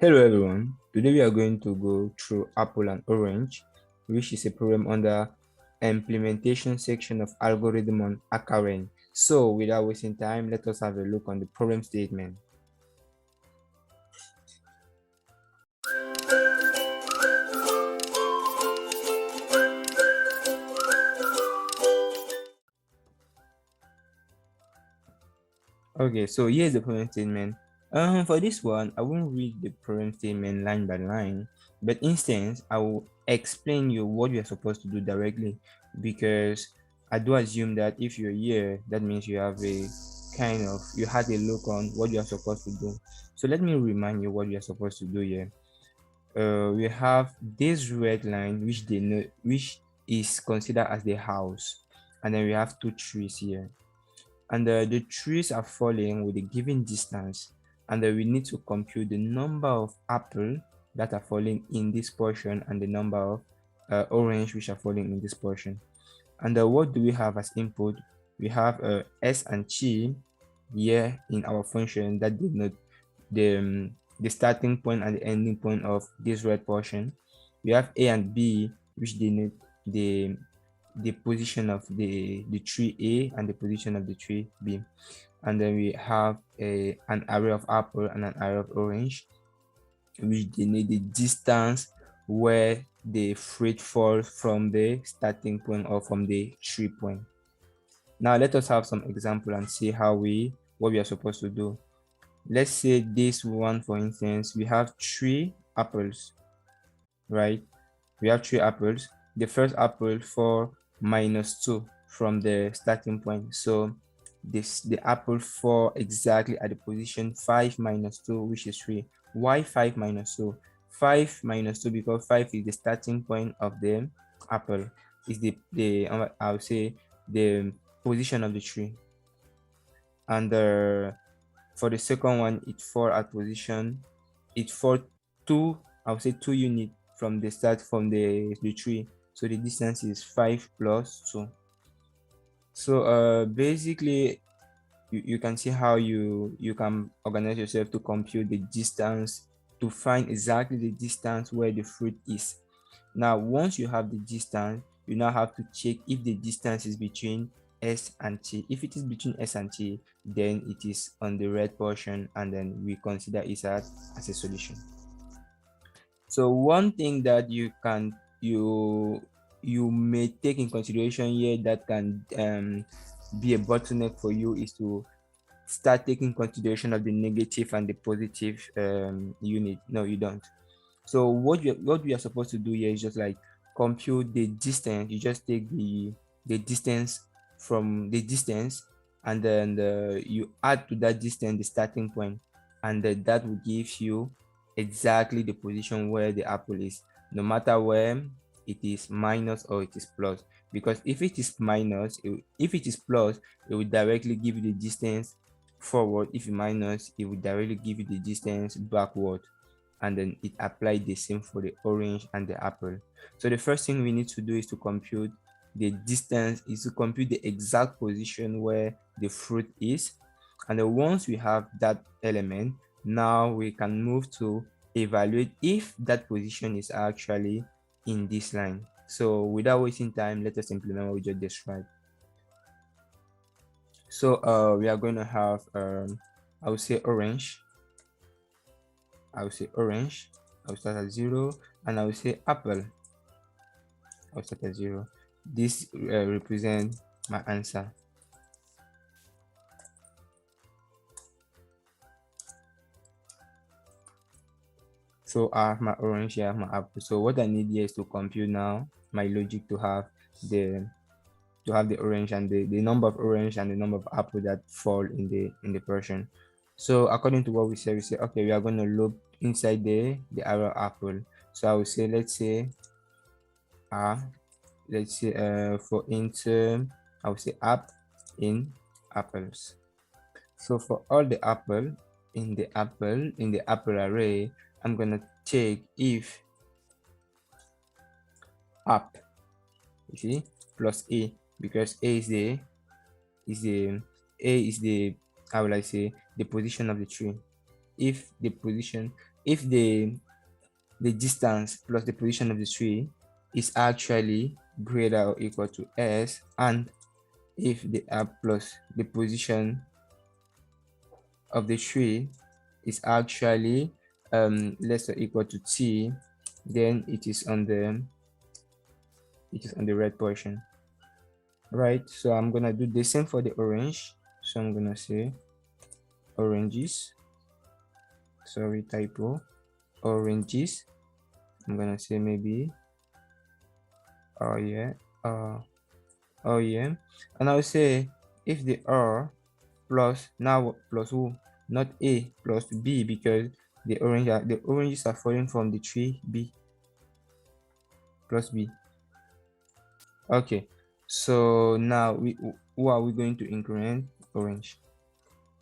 Hello everyone, today we are going to go through Apple and Orange, which is a problem under implementation section of algorithm on HackerRank. So without wasting time, let us have a look on the problem statement. Okay, so here's the problem statement. For this one, I won't read the problem statement line by line, but instead, I will explain you what you are supposed to do directly, because I do assume that if you're here, that means you have you had a look on what you are supposed to do. So let me remind you what you are supposed to do here. We have this red line, which is considered as the house, and then we have two trees here, and the trees are falling with a given distance, and we need to compute the number of apple that are falling in this portion and the number of orange which are falling in this portion. And what do we have as input? We have s and t here in our function that denote the starting point and the ending point of this red portion. We have a and b, which denote the position of the tree A and the position of the tree B. And then we have an array of apple and an array of orange, which denote the distance where the fruit falls from the starting point or from the tree point. Now let us have some example and see what we are supposed to do. Let's say this one, for instance, we have 3 apples, right? We have 3 apples. The first apple for -2 from the starting point. So the apple fall exactly at the position 5 minus 2, which is 3. Why 5 minus 2? 5 minus 2 because 5 is the starting point of the apple. Is the I would say the position of the tree. And for the second one, it fall at position. It fall 2. I would say 2 units from the start from the tree. So the distance is 5 plus 2. So basically you can see how you can organize yourself to compute the distance, to find exactly the distance where the fruit is. Now once you have the distance, you now have to check if the distance is between s and t. If it is between s and t, then it is on the red portion, and then we consider it as a solution. So one thing that you may take in consideration here that can be a bottleneck for you is to start taking consideration of the negative and the positive unit. No, you don't. So what we are supposed to do here is just like compute the distance. You just take the distance from the distance, and then you add to that distance the starting point, and that will give you exactly the position where the apple is, no matter where it is minus or it is plus. Because if it is minus, if it is plus, it will directly give you the distance forward. If it minus, it will directly give you the distance backward. And then it applied the same for the orange and the apple. So the first thing we need to do is to compute the distance, is to compute the exact position where the fruit is. And then once we have that element, now we can move to evaluate if that position is actually in this line. So without wasting time, let us implement what we just described. So we are going to have I would say orange. I will say orange. I will start at 0, and I will say apple. I will start at 0. This represents my answer. So I have my orange here, I have my apple. So what I need here is to compute now my logic to have the orange and the number of orange and the number of apple that fall in the portion. So according to what we say, okay, we are going to look inside the arrow apple. So I will say, let's say for int I will say app in apples. So for all the apple in the apple array, I'm gonna check if app, you see, plus a, because a is the how will I say, the position of the tree. if the position, if the distance plus the position of the tree is actually greater or equal to s, and if the plus the position of the tree is actually less or equal to t, then it is on the red portion, right? So I'm gonna do the same for the orange. So I'm gonna say oranges, sorry, typo, oranges. I'm gonna say maybe oh yeah, oh yeah, and I'll say if the r plus, now plus who, not a, plus b, because the oranges are falling from the tree b, plus b. Okay, so now who are we going to increment? Orange.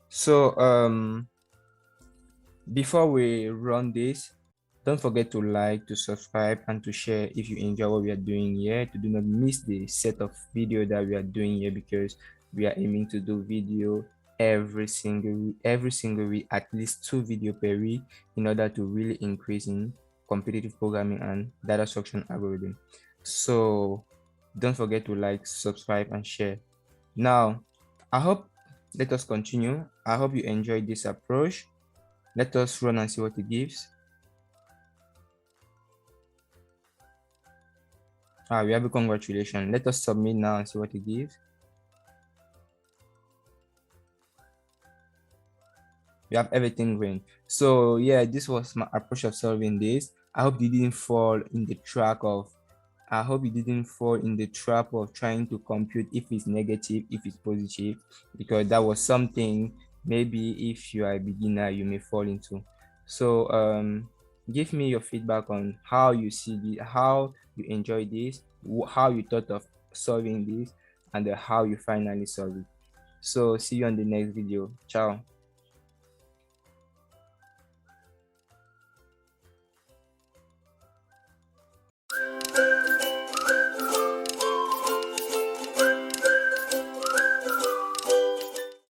So before we run this, don't forget to like, to subscribe, and to share if you enjoy what we are doing here, to do not miss the set of video that we are doing here, because we are aiming to do video every single week, at least 2 video per week, in order to really increase in competitive programming and data structure algorithm. So don't forget to like, subscribe, and share. Now, let us continue. I hope you enjoyed this approach. Let us run and see what it gives. We have a congratulations. Let us submit now and see what it gives. We have everything green. So yeah, this was my approach of solving this. I hope you didn't fall in the trap of trying to compute if it's negative, if it's positive, because that was something maybe if you are a beginner you may fall into. So give me your feedback on how you see this, how you enjoy this, how you thought of solving this, and how you finally solve it. So see you on the next video. Ciao.